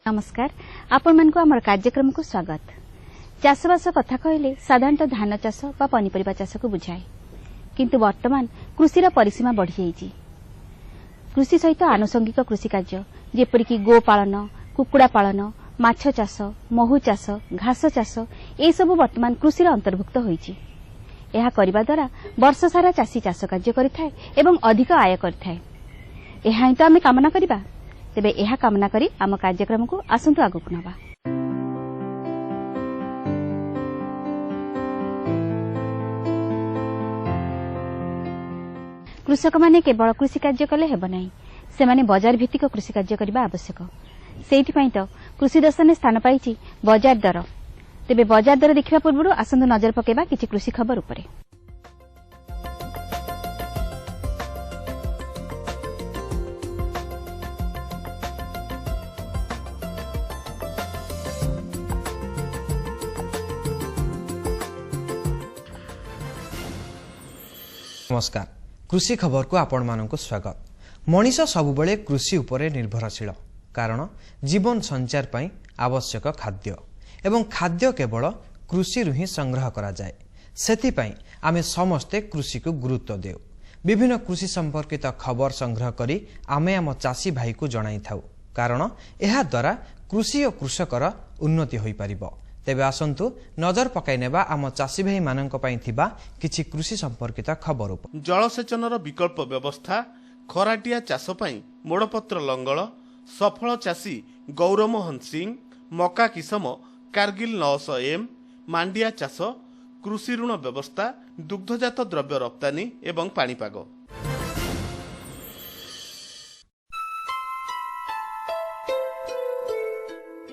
नमस्कार आपण मान को आमर कार्यक्रम को स्वागत। चाषबास कथा कहले साधारणतः धान चाष बा पनीपरिबा चाष को बुझाए, किंतु वर्तमान कृषिर परिसीमा बढ़ी जाइछि। कृषि सहित आनुषंगिक कृषि कार्य जेपरिक गोपालन, कुकुड़ा पालन, माछ चाष, महू चाष, घास चाष ए सब वर्तमान कृषिर अंतर्भुक्त होइछि। एहा करिबा द्वारा वर्ष सारा चाषी चाष कार्य करिथाय एवं अधिक आय करिथाय। एहा ही तो आमे कामना करिबा। तेबे एहा कामना करी आम कार्यक्रम को आसंतु आगक नबा। कृषक माने केवल कृषि कार्य कले हेब नाही, सेमाने बाजार भित्तिक कृषि कार्य करबा आवश्यक। सेहिथि पई तो कृषि दर्शन स्थान पाइछि बाजार दर। तेबे बाजार दर देखिबा पूर्व आसंतु नजर पकेबा किछि कृषि खबर उपरे। नमस्कार, कृषि खबर को आपण मानक स्वागत। मनीष सबुबले कृषि उपरे निर्भरशील, कारण जीवन संचार पई आवश्यक खाद्य एवं खाद्य केवल कृषि ही संग्रह करा जाए। सेति पई आमे समस्ते कृषि को गुरुत्व देउ। विभिन्न कृषि संपर्कित खबर संग्रह करी आमे आम चाषी भाई को जणाई थाउ, कारण एहा द्वारा कृषि और कृषकर उन्नति होई परिबो। तेबे आसंतु नजर पकाई नेबा आम चाषी भाई मानक पई थिबा किछि कृषि संपर्कित खबर उपर। जलसेचनर विकल्प व्यवस्था, खराटिया चाष पई मोड़पत्र लंगल, सफल चाषी गौरमोहन सिंह, मका किसम कारगिल 900M, मांडिया चाष, कृषि ऋण व्यवस्था, दुग्धजात द्रव्य रप्तानी एवं पाणीपाग।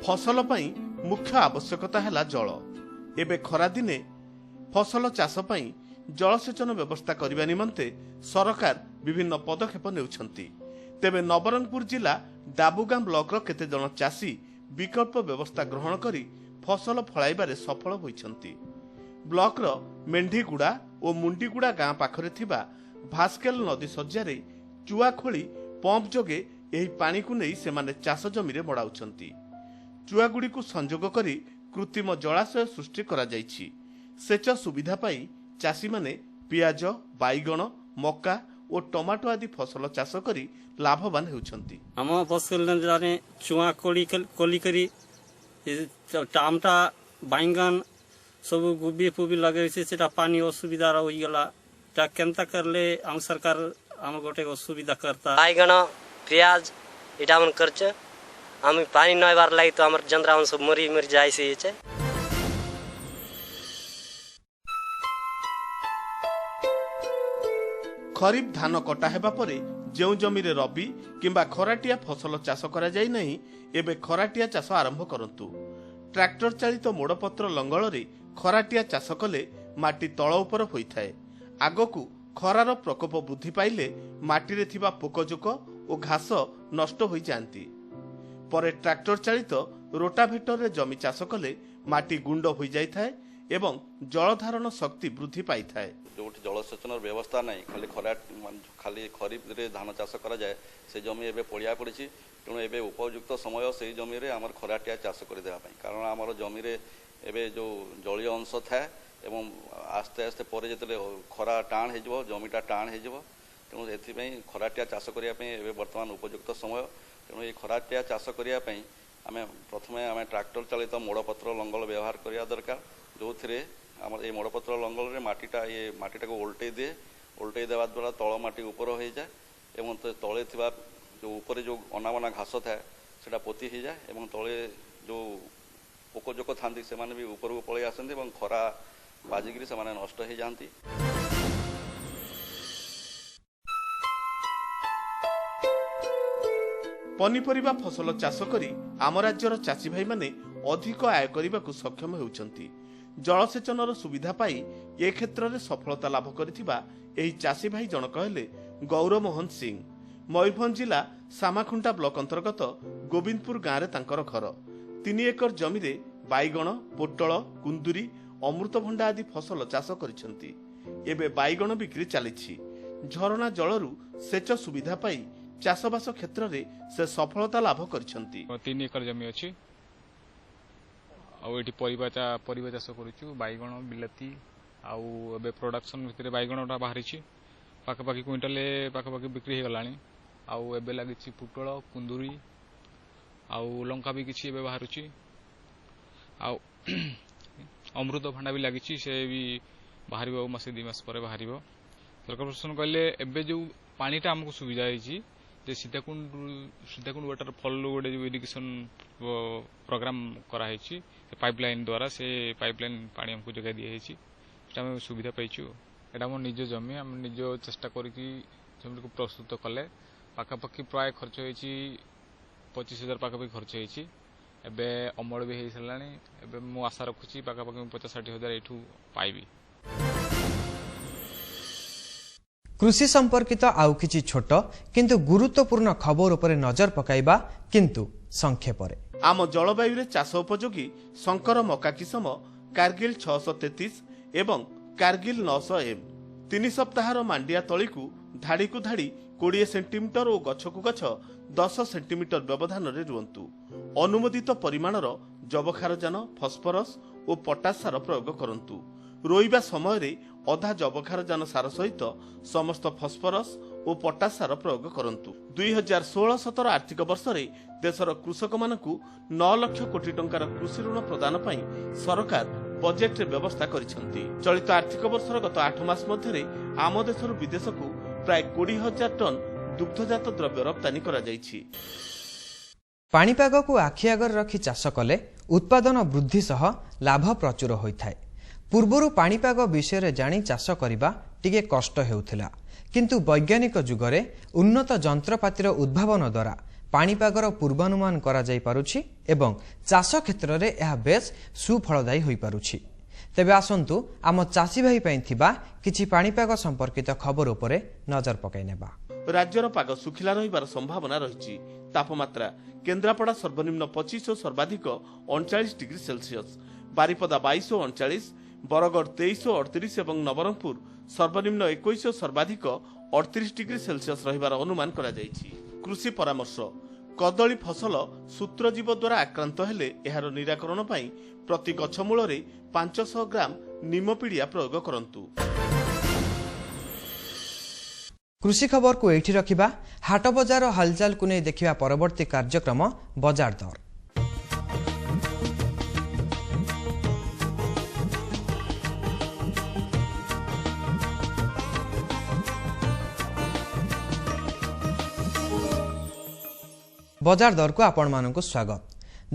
फसल पई मुख्य आवश्यकता है जल। एबे खरा दिने फसल चाष पई जलसेचन व्यवस्था करने निमंते सरकार विभिन्न पदक्षेप नेउछंती। तेबे नवरंगपुर जिला डाबुगां ब्लॉक रो केते जन चाषी विकल्प व्यवस्था ग्रहण करी फसल फळाइबारे सफल होइछंती। ब्लॉक रो मेंढीगुड़ा और मुंडीगुड़ा गां पाखरे थिबा भास्केल नदी सज्जारे चुआ खोली पंप जोगे एही पानी को नै सेमाने चाष जमीरे मडाउछंती। चुआगुड़ी को संजोग करी कृत्रिम जलाशय सृष्टि करा जाइछि। सेच सुविधा पाई चाषी माने पियाज, बाइगण, मक्का और टमाटो आदि फसल चाष करी लाभवान हेउछंती। हम फसल जाने चुआ कोली करी टमाटा, बाइगण सब गोबी फुबी लगे सेटा पानी असुविधा होई गला। ता केनता करले हम सरकार हम गोटे असुविधा करता। बाइगण, पियाज इटा मन करछ। हम पानी नय बार लागि तो हमर जंद्रा सब मरी जाय से छै। खरीफ धान कटा हेबा परे जेउ जमीरे रबी किंबा खराटिया फसल चाष करा जाय नहीं, एबे खराटिया चाष आरंभ करंतु। ट्रैक्टर चालित मोड़पत्र लंगल रे खराटिया चाष कले माटी तळ उपर होइथाय। आगकू खरार प्रकोप वृद्धि पाइले माटी रे थिबा पोकजोक और घास नष्ट होई जांती। परे ट्रैक्टर चालित रोटाभेटर रे जमी चाष कले माटी गुंड होई जाय थाए एवं जलधारण शक्ति वृद्धि पाई थाए। जो जलसेचन व्यवस्था नहीं, खाली खरीफ रे धान चाष करा जाए से जमी एबे पड़िया पड़ी। तेणु एबे उपयुक्त समय से जमी रे आमर खराटिया चाष कर देबा पई, कारण आमर जमी रे एबे जो जलीय अंश थाए एवं आस्ते आस्ते परे जतले खरा टाण हे जबो जमीटा टाण हे जबो, ତେଣୁ ଏଥିପାଇଁ ଖରାଟିଆ ଚାଷ କରିବା ପାଇଁ ଏବେ ବର୍ତ୍ତମାନ ଉପଯୁକ୍ତ ସମୟ। ତେଣୁ এই ଖରାଟିଆ ଚାଷ କରିବା ପାଇଁ ପ୍ରଥମେ ଆମେ ଟ୍ରାକ୍ଟର ଚାଳିତ ମୋଡ଼ପତ୍ର ଲଙ୍ଗଳ ବ୍ୟବହାର କରିବା ଦରକାର, ଯେଉଁଥିରେ ଆମର এই ମୋଡ଼ପତ୍ର ଲଙ୍ଗଳରେ ମାଟିଟାକୁ ଓଲଟେଇ ଦେବା ଦ୍ୱାରା ତଳ ମାଟି ଉପର ହୋଇଯାଏ ଏବଂ ତଳେ ଥିବା ଯେଉଁ ଉପରେ ଯେଉଁ ଅନାବନା ଘାସ ଥାଏ ସେଇଟା ପୋତି ହୋଇଯାଏ ଏବଂ ତଳେ ଯେଉଁ ପୋକଜୋକ ଥାନ୍ତି ସେମାନେ ବି ଉପରକୁ ପଳେଇ ଆସନ୍ତି ଏବଂ ଖରା ବାଜିକିରି ସେମାନେ ନଷ୍ଟ ହୋଇଯାଆନ୍ତି। ପନିପରିବା ଫସଲ ଚାଷ କରି ଆମ ରାଜ୍ୟର ଚାଷୀ ଭାଇମାନେ ଅଧିକ ଆୟ କରିବାକୁ ସକ୍ଷମ ହେଉଛନ୍ତି। ଜଳସେଚନର ସୁବିଧା ପାଇ ଏ କ୍ଷେତ୍ରରେ ସଫଳତା ଲାଭ କରିଥିବା ଏହି ଚାଷୀ ଭାଇ ଜଣକ ହେଲେ ଗୌରମୋହନ ସିଂ। ମୟୂରଭଞ୍ଜ ଜିଲ୍ଲା ସାମାଖୁଣ୍ଟା ବ୍ଲକ ଅନ୍ତର୍ଗତ ଗୋବିନ୍ଦପୁର ଗାଁରେ ତାଙ୍କର ଘର। 3 ଏକର ଜମିରେ ବାଇଗଣ, ପୋଟଳ, କୁନ୍ଦୁରି, ଅମୃତଭଣ୍ଡା ଆଦି ଫସଲ ଚାଷ କରିଛନ୍ତି। ଏବେ ବାଇଗଣ ବିକ୍ରି ଚାଲିଛି। ଝରଣା ଜଳରୁ ସେଚ ସୁବିଧା ପାଇ ଚାଷବାସ କ୍ଷେତ୍ରରେ ସେ ସଫଳତା ଲାଭ କରିଛନ୍ତି। 3 ଏକର ଜମି ଅଛି ଆଉ ଏଠି ପରିବା ଚାଷ କରୁଛୁ, ବାଇଗଣ, ବିଲାତି ଆଉ ଏବେ ପ୍ରୋଡକ୍ସନ ଭିତରେ ବାଇଗଣଟା ବାହାରିଛି, ପାଖାପାଖି କୁଇଣ୍ଟାଲେ ପାଖାପାଖି ବିକ୍ରି ହେଇଗଲାଣି। ଆଉ ଏବେ ଲାଗିଛି ପୋଟଳ, କୁନ୍ଦୁରି ଆଉ ଲଙ୍କା ବି କିଛି ଏବେ ବାହାରୁଛି, ଆଉ ଅମୃତଭଣ୍ଡା ବି ଲାଗିଛି, ସେ ବି ବାହାରିବ ଆଉ ମାସେ 2 ମାସ ପରେ ବାହାରିବ। ସରକାର ପ୍ରଶାସନ କହିଲେ ଏବେ ଯେଉଁ ପାଣିଟା ଆମକୁ ସୁବିଧା ହେଇଛି ଯେ ସୀତାକୁଣ୍ଡ ୱାଟର ଫଲରୁ ଗୋଟେ ଯେଉଁ ଇରିଗେସନ ପ୍ରୋଗ୍ରାମ କରାହେଇଛି ପାଇପଲାଇନ ଦ୍ୱାରା, ସେ ପାଇପଲାଇନ ପାଣି ଆମକୁ ଯୋଗାଇ ଦିଆଯାଇଛି, ସେଟା ଆମେ ସୁବିଧା ପାଇଛୁ। ଏଇଟା ଆମ ନିଜ ଜମି, ଆମେ ନିଜ ଚେଷ୍ଟା କରିକି ଜମିକୁ ପ୍ରସ୍ତୁତ କଲେ ପାଖାପାଖି ପ୍ରାୟ ଖର୍ଚ୍ଚ ହେଇଛି 25,000 ପାଖାପାଖି ଖର୍ଚ୍ଚ ହେଇଛି। ଏବେ ଅମଳ ବି ହେଇସାରିଲାଣି। ଏବେ ମୁଁ ଆଶା ରଖୁଛି ପାଖାପାଖି 50-60 ହଜାର ଏଇଠୁ ପାଇବି। କୃଷି ସମ୍ପର୍କିତ ଆଉ କିଛି ଛୋଟ କିନ୍ତୁ ଗୁରୁତ୍ୱପୂର୍ଣ୍ଣ ଖବର ଉପରେ ନଜର ପକାଇବା, କିନ୍ତୁ ସଂକ୍ଷେପରେ। ଆମ ଜଳବାୟୁରେ ଚାଷ ଉପଯୋଗୀ ଶଙ୍କର ମକା କିସମ କାର୍ଗିଲ 633 ଏବଂ କାର୍ଗିଲ 900M। 3 ସପ୍ତାହର ମାଣ୍ଡିଆ ତଳିକୁ ଧାଡ଼ିକୁ ଧାଡ଼ି 20 ସେଣ୍ଟିମିଟର ଓ ଗଛକୁ ଗଛ 10 ସେଣ୍ଟିମିଟର ବ୍ୟବଧାନରେ ରୁହନ୍ତୁ। ଅନୁମୋଦିତ ପରିମାଣର ଯବକ୍ଷାରଜାନ, ଫସ୍ଫରସ୍ ଓ ପଟାସ ସାର ପ୍ରୟୋଗ କରନ୍ତୁ। ରୋଇବା ସମୟରେ ଅଧା ଯବକ୍ଷାରଜାନ ସାର ସହିତ ସମସ୍ତ ଫସ୍ଫରସ୍ ଓ ପଟାସ ସାର ପ୍ରୟୋଗ କରନ୍ତୁ। 2016-17 ଆର୍ଥିକ ବର୍ଷରେ ଦେଶର କୃଷକମାନଙ୍କୁ 9 ଲକ୍ଷ କୋଟି ଟଙ୍କାର କୃଷି ଋଣ ପ୍ରଦାନ ପାଇଁ ସରକାର ବଜେଟ୍ରେ ବ୍ୟବସ୍ଥା କରିଛନ୍ତି। ଚଳିତ ଆର୍ଥିକ ବର୍ଷର ଗତ 8 ମାସ ମଧ୍ୟରେ ଆମ ଦେଶରୁ ବିଦେଶକୁ ପ୍ରାୟ 20,000 ଟନ୍ ଦୁଗ୍ଧଜାତ ଦ୍ରବ୍ୟ ରପ୍ତାନୀ କରାଯାଇଛି। ପାଣିପାଗକୁ ଆଖି ଆଗରେ ରଖି ଚାଷ କଲେ ଉତ୍ପାଦନ ବୃଦ୍ଧି ସହ ଲାଭ ପ୍ରଚୁର ହୋଇଥାଏ। ପୂର୍ବରୁ ପାଣିପାଗ ବିଷୟରେ ଜାଣି ଚାଷ କରିବା ଟିକେ କଷ୍ଟ ହେଉଥିଲା, କିନ୍ତୁ ବୈଜ୍ଞାନିକ ଯୁଗରେ ଉନ୍ନତ ଯନ୍ତ୍ରପାତିର ଉଦ୍ଭାବନ ଦ୍ୱାରା ପାଣିପାଗର ପୂର୍ବାନୁମାନ କରାଯାଇପାରୁଛି ଏବଂ ଚାଷ କ୍ଷେତ୍ରରେ ଏହା ବେଶ୍ ସୁଫଳଦାୟୀ ହୋଇପାରୁଛି। ତେବେ ଆସନ୍ତୁ ଆମ ଚାଷୀ ଭାଇ ପାଇଁ ଥିବା କିଛି ପାଣିପାଗ ସମ୍ପର୍କିତ ଖବର ଉପରେ ନଜର ପକାଇ ନେବା। ରାଜ୍ୟର ପାଗ ଶୁଖିଲା ରହିବାର ସମ୍ଭାବନା ରହିଛି। ତାପମାତ୍ରା କେନ୍ଦ୍ରାପଡ଼ା ସର୍ବନିମ୍ନ 25 ଓ ସର୍ବାଧିକ 39 ଡିଗ୍ରୀ ସେଲସିୟସ୍, ବାରିପଦା 22 ଓ 39, ବରଗଡ଼ 23 ଓ 38 ଏବଂ ନବରଙ୍ଗପୁର ସର୍ବନିମ୍ନ 21 ଓ ସର୍ବାଧିକ 38 ଡିଗ୍ରୀ ସେଲସିୟସ୍ ରହିବାର ଅନୁମାନ କରାଯାଇଛି। କୃଷି ପରାମର୍ଶ: କଦଳୀ ଫସଲ ସୂତ୍ରଜୀବ ଦ୍ୱାରା ଆକ୍ରାନ୍ତ ହେଲେ ଏହାର ନିରାକରଣ ପାଇଁ ପ୍ରତି ଗଛ ମୂଳରେ 500 ଗ୍ରାମ ନିମ ପିଡ଼ିଆ ପ୍ରୟୋଗ କରନ୍ତୁ। କୃଷି ଖବରକୁ ଏଇଠି ରଖିବା। ହାଟ ବଜାର ହାଲଚାଲକୁ ନେଇ ଦେଖିବା ପରବର୍ତ୍ତୀ କାର୍ଯ୍ୟକ୍ରମ ବଜାର ଦର। ବଜାର ଦରକୁ ଆପଣମାନଙ୍କୁ ସ୍ୱାଗତ।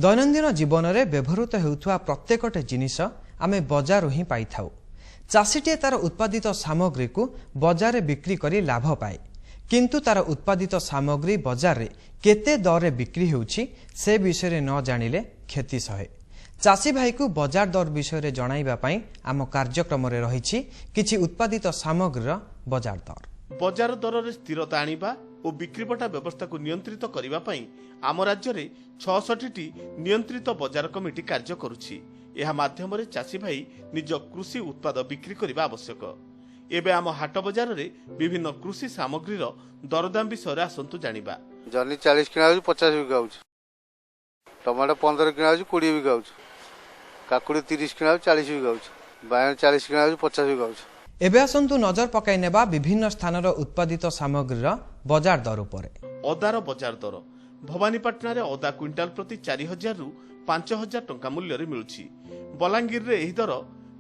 ଦୈନନ୍ଦିନ ଜୀବନରେ ବ୍ୟବହୃତ ହେଉଥିବା ପ୍ରତ୍ୟେକଟି ଜିନିଷ ଆମେ ବଜାରରୁ ହିଁ ପାଇଥାଉ। ଚାଷୀଟିଏ ତାର ଉତ୍ପାଦିତ ସାମଗ୍ରୀକୁ ବଜାରରେ ବିକ୍ରି କରି ଲାଭ ପାଏ, କିନ୍ତୁ ତାର ଉତ୍ପାଦିତ ସାମଗ୍ରୀ ବଜାରରେ କେତେ ଦରରେ ବିକ୍ରି ହେଉଛି ସେ ବିଷୟରେ ନ ଜାଣିଲେ କ୍ଷତି ସହେ। ଚାଷୀ ଭାଇକୁ ବଜାର ଦର ବିଷୟରେ ଜଣାଇବା ପାଇଁ ଆମ କାର୍ଯ୍ୟକ୍ରମରେ ରହିଛି କିଛି ଉତ୍ପାଦିତ ସାମଗ୍ରୀର ବଜାର ଦର। ବଜାର ଦରରେ ସ୍ଥିରତା ଆଣିବା ଓ ବିକ୍ରିବଟା ବ୍ୟବସ୍ଥାକୁ ନିୟନ୍ତ୍ରିତ କରିବା ପାଇଁ ଆମ ରାଜ୍ୟରେ 66ଟି ନିୟନ୍ତ୍ରିତ ବଜାର କମିଟି କାର୍ଯ୍ୟ କରୁଛି। ଏହା ମାଧ୍ୟମରେ ଚାଷୀ ଭାଇ ନିଜ କୃଷି ଉତ୍ପାଦ ବିକ୍ରି କରିବା ଆବଶ୍ୟକ। ଏବେ ଆମ ହାଟ ବଜାରରେ ବିଭିନ୍ନ କୃଷି ସାମଗ୍ରୀର ଦରଦାମ ବିଷୟରେ ଆସନ୍ତୁ ଜାଣିବା। ଜହ୍ନି 40 କିଣା ହେଉଛି 50 ବିକା ହେଉଛି, ଟମାଟୋ 15 କିଣା ହେଉଛି 20 ବିକା ହେଉଛି, କାକୁଡ଼ି 30 କିଣା ହେଉଛି 40 ବିକା ହେଉଛି, ବାଇଗଣ 40 କିଣା ହେଉଛି 50 ବିକା ହେଉଛି। एबे आसंतु नजर पकाई नेबा विभिन्न स्थानर उत्पादित सामग्रीर बजार दर उपरे। अदार बजार दर भवानीपाटना रे अदा क्विंटाल प्रति 4000 रु 5000 टंका मूल्य रे मिलुछि। बलांगीर रे एही दर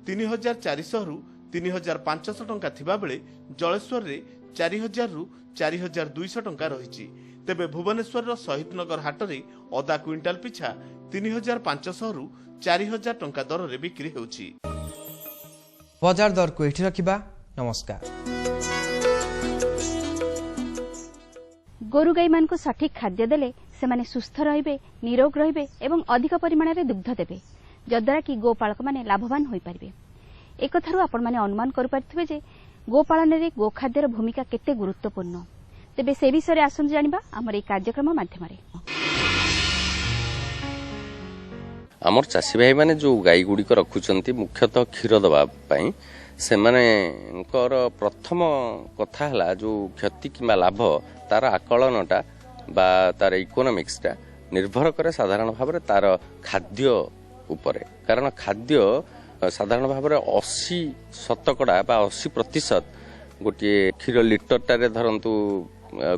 3400 रु 3500 टंका थिबा बेले जलेश्वर रे 4000 रु 4200 टंका रहिछि। तेबे भुवनेश्वर रो शहीद नगर हाट रे अदा क्विंटाल पिछा 3500 रु 4000 टंका दर रे बिक्री हेउछि। बजार दर को एठी रखिबा। नमस्कार। गोरु गाई मानकु सठिक खाद्य देले सेमाने सुस्थ रहिबे, निरोग रहिबे एवं अधिक परिमाण रे दुग्ध देबे, जद्वारा कि गोपालक माने लाभवान होई परिबे। एकथारु आपण माने अनुमान करि परथिबे जे गोपालन रे गोखाद्यर भूमिका केते गुरुत्वपूर्ण। तेबे से विषय रे आसुन जानिबा हमर ए कार्यक्रम माध्यम रे। आमर चाषी भाई माने जो गाई गुड़िक रखुचंती मुख्यतः क्षीर दबा पाई सेमानेकर प्रथम कथा हला जो क्षति किंबा लाभ तार आकलनटा बा तार इकोनॉमिक्सटा निर्भर करे साधारण भाव में तार खाद्य उपरे। कारण खाद्य साधारण भाव में 80% बा 80% गोटे क्षीर लिटरटारे धरंतु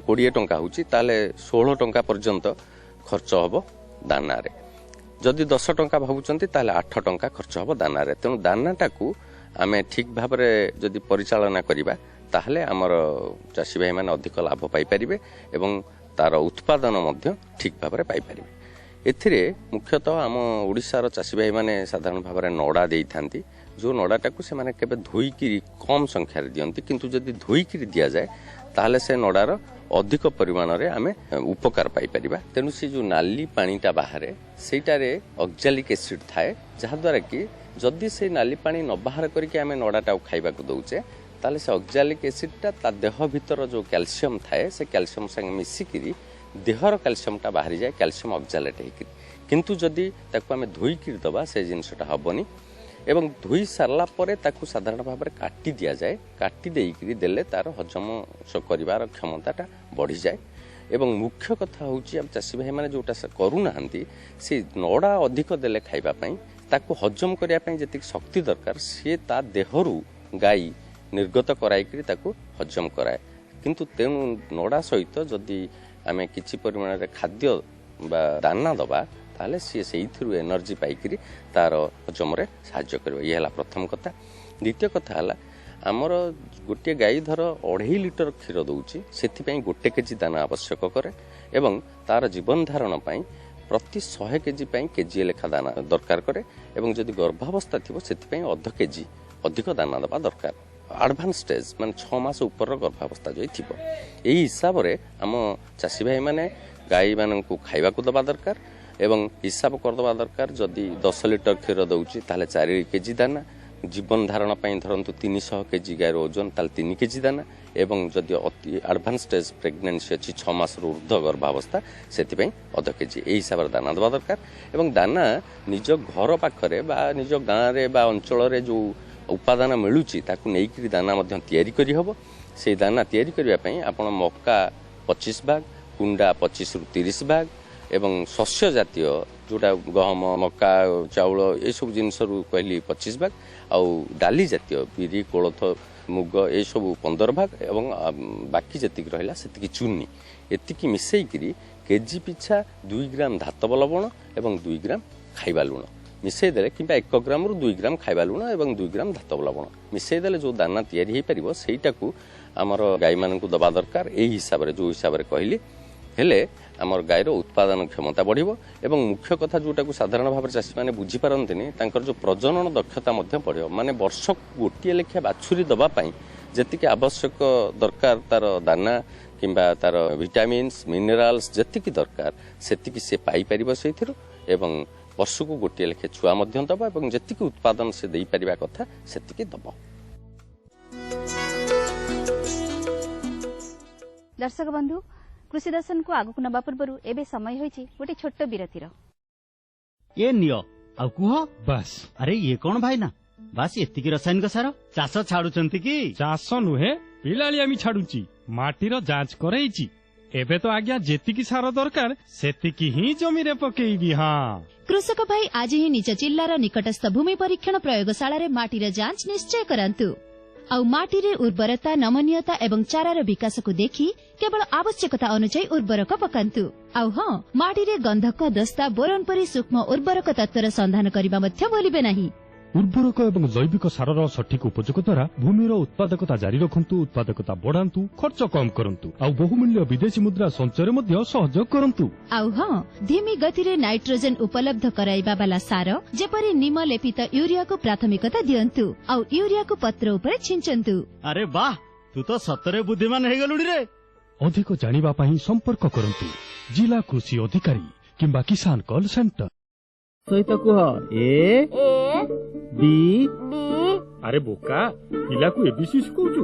20 टंका होची ताले 16 टंका पर्यंत खर्च हबो दाना रे। जदि 10 टंका भावुचंती ताले 8 टंका खर्च हबो दाना रे। तेणु दानाटाकू आमे ठीक भाव में जदि परिचालना करिबा ताहले हमर चाषी भाई माने अधिक लाभ पाई परिबे एवं तार उत्पादन मध्य ठीक भाव में पाई परिबे। एथिरे मुख्यतः आम ओडिशार चाषी भाई माने साधारण भाव में नड़ा देई थांती। जो नड़ाटाकू से माने केबे धोईकी कम संख्या रे दियंती, किंतु जदि धोईकी दिया जाए ताहले से नड़ार अधिक परिमाण रे आमे उपकार पाई परिबा। तेनु से जो नाली पानीटा बाहरे सेटारे ऑक्सैलिक एसिड थाए, जहा द्वारा कि जदि से नाली पानी न बाहर करके आमे नड़ाटा खाइबा को दउचे ताले से ऑक्सैलिक एसिडटा ता देह भीतर जो कैल्शियम थाए से कैल्शियम संग मिसिकिरी देहर कैल्शियमटा बाहरी जाए, कैल्शियम ऑक्सैलेट हेकिरी। किंतु जदि ताकू आमे धोईकी दबा से जिनसटा हबनी एवं धोई सारला परे ताकू साधारण भाव में काटी दिया जाए। काटी देइकरी देले तार हजम करिवार क्षमताटा बढ़ी जाए। एवं मुख्य कथा होची अब चाषी भाई माने जोटा करू नाहंती से नड़ा अधिक देले खाइबा पई ताकू हजम करिया पई जतिक शक्ति दरकार से ता देहरु गाई निर्गत कराइकरी ताकू हजम कराए। किंतु तेणु नड़ा सहित जदि आमे किछि परिमाण रे खाद्य बा दाना दबा ताले सी सेइथिरु एनर्जी पाइकरी तार हजम रे सहाय्य करबो। ये हला प्रथम कथा। द्वितीय कथा हला आमर गोटे गाई धर 2.5 लिटर क्षीर दउची, सेथि पई 1 केजी दाना आवश्यक करे एवं तार जीवन धारण पई प्रति 100 केजी पई केजी लेखा दाना दरकार करे एवं जदि गर्भावस्था थिबो सेथि पई 0.5 केजी अधिक दाना दबा दरकार। एडवांस स्टेज माने 6 मास ऊपर गर्भावस्था जो थिबो एही हिसाब रे हम चाषी भाई माने गाई माननकू खाइबा को दबा दरकार एवं हिसाब करदबा दरकार। जदि 10 लिटर क्षीर दउची ताले 4 केजी दाना, जीवन धारण पई धरंतु 300 केजी गायर ओजन ताले 3 केजी दाना एवं जदि अति एडवांस स्टेज प्रेगनेंसी अछि 6 मास रु ऊर्ध्व गर्भावस्था सेति पई 0.5 केजी एही हिसाब रे दाना दबा दरकार। एवं दाना निज घर पाखरे बा निज गाँ रे बा अंचल रे जो उपादान मिलुची ताकू नेइकरी दाना मध्य तयारी करि हबो। से दाना तयारी करिया पई आपण मक्का 25 भाग, कुंडा 25 रु 30 भाग एवं शस्य जातीय जोटा गहम मक्का चाउल ये सब जिनस कहली 25 भाग आउ डाली जातीय बिरी कोलथ मुग ये सब 15 भाग एवं बाकी जति रहिला सेति चुन्नी एतिकी मिसेइकरी केजी पिछा 2 ग्राम धातब लवण एवं 2 ग्राम खाइबा लुण मिसई देले किंबा 1 ग्राम रु 2 ग्राम खाइबा लुण एवं 2 ग्राम धातब लवण मिसई देले जो दाना तयारी हे परिबो सेइटाकू हमर गाई माननकू दबा दरकार। एही हिसाब रे जो हिसाब रे कहली हेले आमर गायर उत्पादन क्षमता बढ़िबो एवं मुख्य कथा जोटाकू साधारण भाव चाषी माने बुझी पारंतिनी तांकर जो प्रजनन दक्षता मध्य बढ़िबो। माने वर्ष गोटिए लेखा बाछुरी दबा पई जतिके आवश्यक दरकार तार दाना किंबा तार विटामिन्स मिनरल्स जतिकी दरकार सेतिकी से पाई परिबो सेथिरु एवं वर्षको गोटिए लेखा छुआ मध्य दबा एवं जतिकी उत्पादन से देई परिबा कथा सेतिकी दबो। दर्शक बंधु कृषि दर्शन को आगु नबा पूर्व एबे समय होइछि गोटे छोट विरतिर। ये नियो आ कुह बस। अरे ये कौन भाई ना बस एतिकी रासायनिक सार चाष छाड़ुचंती कि चाष नुहे पिलालियामी छाड़ुची माटीर जांच करैची। एबे तो आज्ञा जेतिकी सार दरकार सेतिकी ही जमी रे पकेइबी। हाँ कृषक भाई आज ही निज जिल्लार निकटस्थ भूमि परीक्षण प्रयोगशाला रे माटीर जांच निश्चय करंतु। आउ माटीरे उर्वरता नमनीयता एवं चारार विकास को देखि केवल आवश्यकता अनुसार उर्वरक पकान्तु। आउ हाँ, माटीरे गंधक दस्ता बोरन परी सूक्ष्म उर्वरक तत्वर संधान करबा मध्य भूलिबे नाही। उर्वरक एवं जैविक सारर सठिक उपयोग द्वारा भूमिर उत्पादकता जारी रखन्तु, उत्पादकता बढ़ान्तु, खर्च कम करन्तु आउ बहुमूल्य विदेशी मुद्रा संचय मध्य सहयोग करन्तु। आउ हाँ, धीमी गतिरे नाइट्रोजन उपलब्ध कराइबा वाला सार जेपरि निम लेपित यूरिया को प्राथमिकता दियन्तु आउ यूरिया को पत्र उपरे छिंचन्तु। अरे वाह, तू तो सतरे बुद्धिमान हे गलुडी रे। अधिक जानिबा पई संपर्क करन्तु जिला कृषि अधिकारी किंबा किसान कॉल सेंटर। सहित कुह ए बी। अरे बोका, पिला को एबीसी सिखौछु।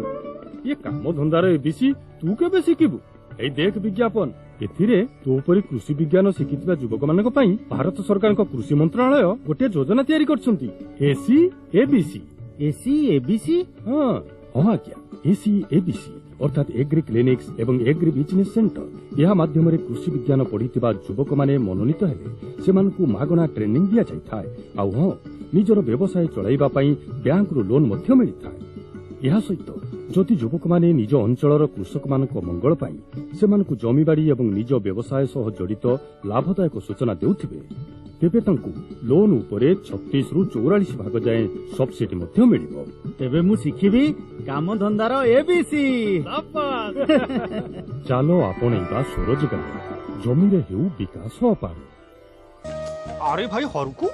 ये काम धंदार एबीसी तू केबे शिखिबु? एई देख विज्ञापन, एथिरे तो परी कृषि विज्ञान शिखिथिबा युवक मानक पई भारत सरकार कृषि मंत्रालय गोटे योजना तयारी करछंती, एसी एबीसी। AC ABC? हां हां क्या एसी एबीसी अर्थात एग्री क्लिनिक्स एवं एग्री बिजनेस सेंटर। यह माध्यम कृषि विज्ञान पढ़िथिबा युवक माने मनोनीत हेले सेमानकु मागणा ट्रेनिंग दिया जायथाय। आउ हां, निजर व्यवसाय चलाइबा पई बैंक रु लोन मध्य मिलिथाय। यह सहित जदि युवक माने निज अंचलर कृषक मानक मंगल पई सेमानकु जमीबाड़ी एवं निज व्यवसाय सह जड़ित लाभदायक सूचना देउथिबे तेबे तांकु लोन उपरे 36 रु 44 भाग जाए सब्सिडी मध्य मिलिबो। तेबे मु शिखिबी काम धंदार एबीसी। चालो आपणेबा स्वरोजगार, जमीरे हेउ विकास अपार। अरे भाई हरकू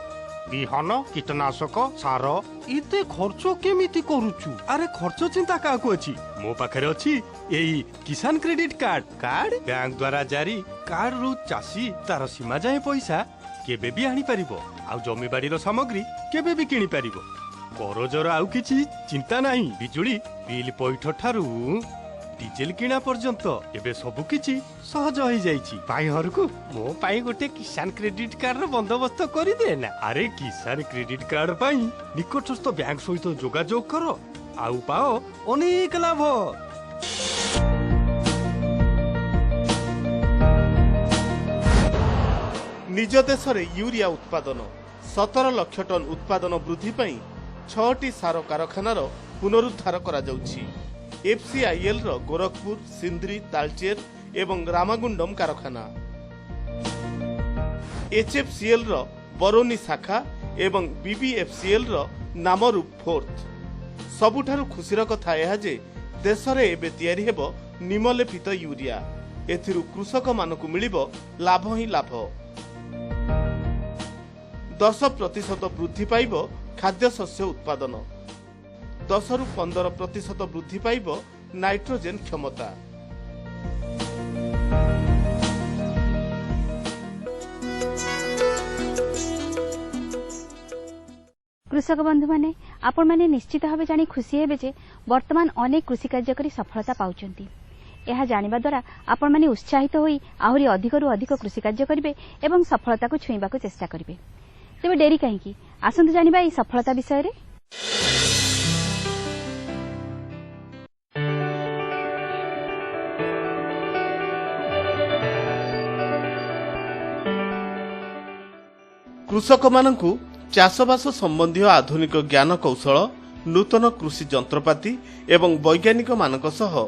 बिहन कीटनाशक सार इते खर्च केमिति करूचु? अरे खर्च चिंता काकू अछि, मो पाखरे अछि एई किसान क्रेडिट कार्ड बैंक द्वारा जारी कार्ड रु चासी तार सीमा जाए पैसा केबे भी आनी परिबो आ जमी बाड़ीर सामग्री केबे भी किनी परिबो। करजर आउ किछि चिंता नाही। बिजुली बिल पैठ ठारू डिजेल किना पर्यंत एबे सब किछि सहज होई जाईछि। भाई हरकू मो पाई गोटे किसान क्रेडिट कार्ड रो बंदोबस्त करि दे ना। अरे किसान क्रेडिट कार्ड पाई निकटस्थ बैंक सहित जोगाजोग करो आउ पाओ अनेक लाभ। निज देश रे यूरिया उत्पादन 17 लाख टन उत्पादन वृद्धि पई 6टी सार कारखानार पुनरुद्धार करा जाउछि। एफसीआईएल रो गोरखपुर, सिंद्री, तालचेर एवं रामागुंडम कारखाना, एचएफसीएल रो बरोनी शाखा एवं बीबीएफसीएल रो नामरूप फोर्थ। सबुठारु खुशीर कथा यह जे देश रे एबे तयारी हेबो निमलेपित यूरिया। एथिरु कृषक मानकु मिलिबो लाभ ही लाभ। 10% वृद्धि पाइब खाद्य शस्य उत्पादन, 10 रु 15% वृद्धि पाइब नाइट्रोजेन क्षमता। कृषक बंधु माने आपण माने निश्चित भावे जानी खुशी हेबे जे वर्तमान अनेक कृषि कार्य करी सफलता पाउचंती। यह जानिबा द्वारा आपण माने उत्साहित होई आहुरी अधिकरु अधिक कृषि कार्य करिवे एवं सफलता को छुईबा को चेष्टा करिवे। तेबे डेरी काहेकि, आसंतु जानिबा ई सफलता विषय रे। कृषक मानकु चाषबास संबंधी आधुनिक ज्ञान कौशल, नूतन कृषि जंत्रपाति एवं वैज्ञानिक मानक सह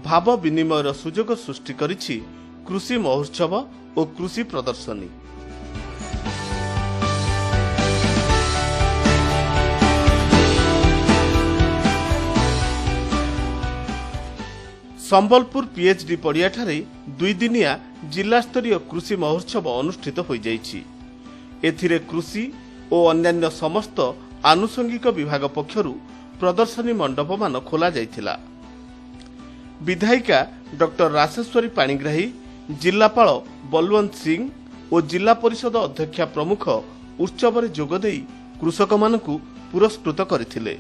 भाव विनिमयर सुजोग सृष्टि करिछि कृषि महोत्सव और कृषि प्रदर्शनी। संबलपुर पीएचडी पड़िया ठारे 2 दिनिया जिला स्तरीय कृषि महोत्सव अनुष्ठित हो जाइछि। एथिरे कृषि और अन्यान्य समस्त आनुषंगिक विभाग पक्षरु प्रदर्शनी मंडप मान खोला जाइथिला। विधायिका डॉक्टर राजेश्वरी पाणिग्राही, जिलापाल बलवंत सिंह और जिला परिषद अध्यक्षा प्रमुख उत्सव में जोगदेई कृषक मानकु पुरस्कृत करथिले।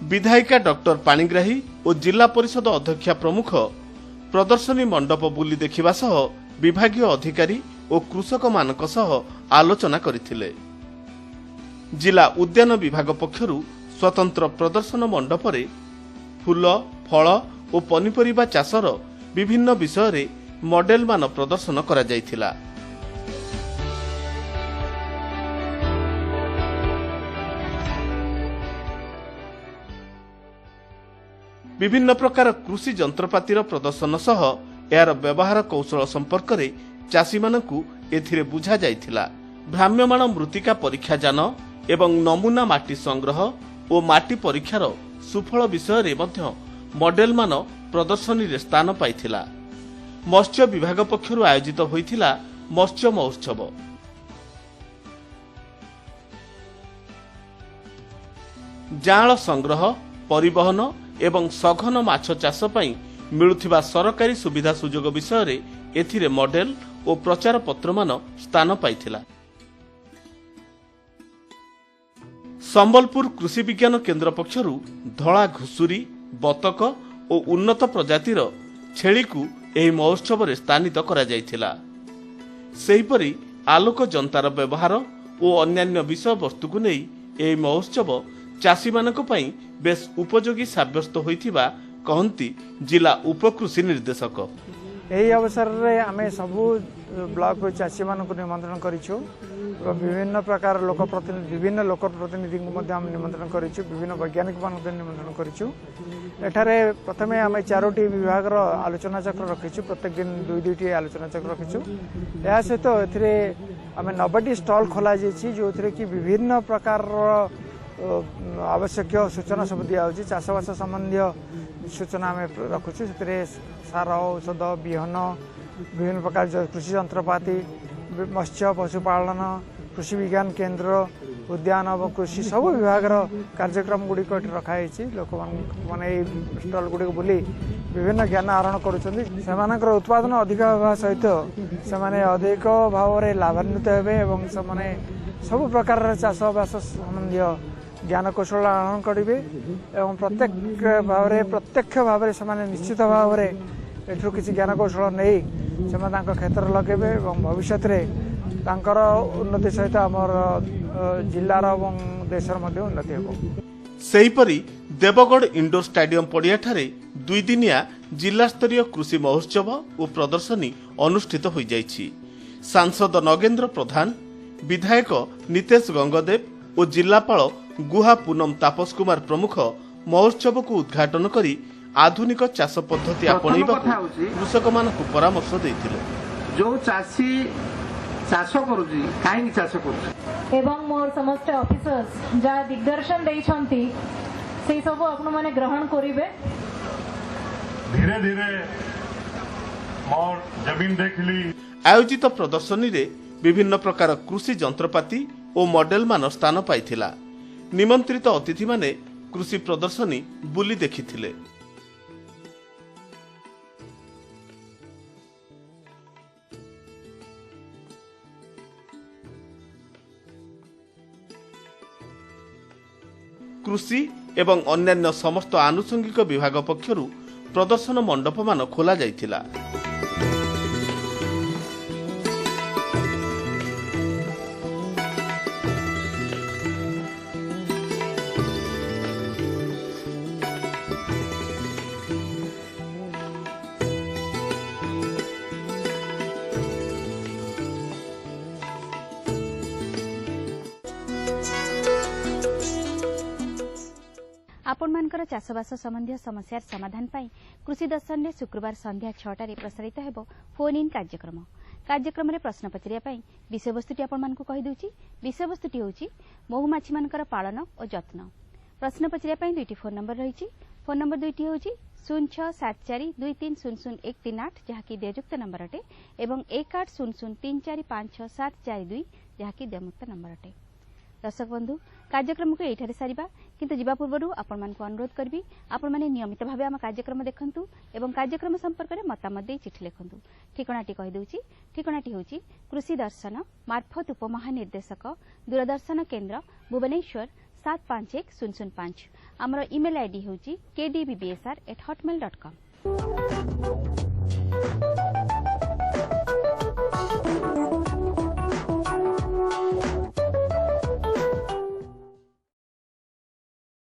विधायिका डॉक्टर पाणिग्राही और जिला परिषद अध्यक्षा प्रमुख प्रदर्शनी मंडप बुली देखिबा सह विभागीय अधिकारी और कृषक मानक सह आलोचना करथिले। जिला उद्यान विभाग पक्षरु स्वतंत्र प्रदर्शन मंडप रे फूल, फल और पनीपरिबा चाषर विभिन्न विषय रे मॉडेल मान प्रदर्शन करा जायथिला। विभिन्न प्रकार कृषि जंत्रपातिर प्रदर्शन सह यार व्यवहार कौशल संपर्क में चाषी मानकु एथिरे बुझा जाइथिला। भ्राम्यमाण मृत्तिका परीक्षा जान एवं नमूना माटी संग्रह और माटी परीक्षार सुफल विषय रे मध्य मॉडेल मान प्रदर्शनी रे स्थान पाइथिला। मत्स्य विभाग पक्षरु आयोजित होइथिला मत्स्य महोत्सव। जाल संग्रह, परिवहन एवं सघन माछ चाष पई मिलुथिबा सरकारी सुविधा सुजोग विषय रे एथिरे मॉडेल और प्रचार पत्र मान स्थान पाइथिला। संबलपुर कृषि विज्ञान केन्द्र पक्षरु धला घुसुरी, बतक और उन्नत प्रजातिर छेली को एही महोत्सव रे स्थानित करा जायथिला। सेहीपरि आलोक जंतार व्यवहार और अन्यान्य विषय वस्तु को नहीं एही महोत्सव चाषी मानक पई बेस उपयोगी साब्यस्त होइथिबा कहंती जिला उपकृषि निर्देशक। यही अवसर में आम सबू ब्लॉक चाषी मान निमंत्रण करूँ। विभिन्न प्रकार लोक प्रतिनिधि विभिन्न लोक प्रतिनिधि निमंत्रण करूँ। विभिन्न वैज्ञानिक निमंत्रण करूँ। एठारे प्रथम आम 4टी विभाग आलोचना चक्र रखीचु। प्रत्येक दिन 2-2टी आलोचना चक्र रखीचु। या सहित आम 90टी स्टल खोल जो कि विभिन्न प्रकार आवश्यक सूचना सब दिखाई। चाषबास संबंधी सूचना आम रखुचु। से सार, औषध, बिहन, विभिन्न प्रकार कृषि जंत्रपाति, मत्स्य पशुपालन, कृषि विज्ञान केन्द्र, उद्यान और कृषि सब विभाग कार्यक्रम गुड़िक रखाई। लोक मैंने स्टल गुड़िक बुली विभिन्न ज्ञान आहरण कर उत्पादन अधिक होगा सहित से अधिक भाव में लाभान्वित हे। सब प्रकार चाषबास संबंधी ज्ञान कौशल आहरण करेंगे। प्रत्यक्ष भाव में निश्चित भाव में एठू किसी ज्ञान कौशल नहीं से क्षेत्र लगे और भविष्य उन्नति सहित आमर जिलार और देशर उन्नति हो। सेहीपरि देवगढ़ इंडोर स्टेडियम पड़िया ठारे 2 दिनिया जिला स्तरीय कृषि महोत्सव और प्रदर्शनी अनुष्ठित हो जाइछि। सांसद नगेन्द्र प्रधान, विधायक नितेश गंगदेव और जिलापाल गुहा पूनम तापस कुमार प्रमुख महोत्सव को उद्घाटन करी आधुनिक चाष पद्धति आपणैबाकु कृषक मानकु परामर्श देथिले। जो चाषी चाष करूची काहे चाष करूची एवं मोर समस्त ऑफिसर्स जा दिग्दर्शन देइछंती से सब आपन माने ग्रहण करिवे। धीरे धीरे मोर जमीन देखली। आयोजित प्रदर्शनी रे विभिन्न प्रकार कृषि जंत्रपाति और मॉडेल मान स्थान पाइथिला। निमंत्रित अतिथि माने कृषि प्रदर्शनी बुली देखिथिले। कृषि एवं अन्यान्य समस्त आनुषंगिक विभाग पक्षरु प्रदर्शन मंडप मान खोला जाइथिला। आपण मानकर चाषबास संबंधी समस्या समाधान पाई कृषि दर्शन में शुक्रवार संध्या 6टारे प्रसारित हेबो फोन इन कार्यक्रम। कार्यक्रम में प्रश्न पचारिया पाई विषयवस्तुटी आपण मानकु कहि दउची। विषयवस्तुटी होची महुमाछी मानकर पालन और जत्न। प्रश्न पचारिया पाई 2टी फोन नंबर रहिची। फोन नंबर 2टी होची 067423001338 जहाँकि देययुक्त नंबर अटे एवं 1800345672 जहाँकि देयमुक्त नंबर अटे। दर्शक बंधु कार्यक्रम को एठारे सारिबा किंतु जीवा पूर्व आपण मानकु अनुरोध करबी आपण माने नियमित भाबे हम कार्यक्रम देखंतु एवं कार्यक्रम संपर्क में मतामत दे चिठी लिखंतु। ठिकानाटी कहि दउची। ठिकानाटी होची कृषि दर्शन मार्फत उपमहानिर्देशक दूरदर्शन केन्द्र भुवनेश्वर 751005। हमर ईमेल आईडी होची kdbbsr@hotmail.com।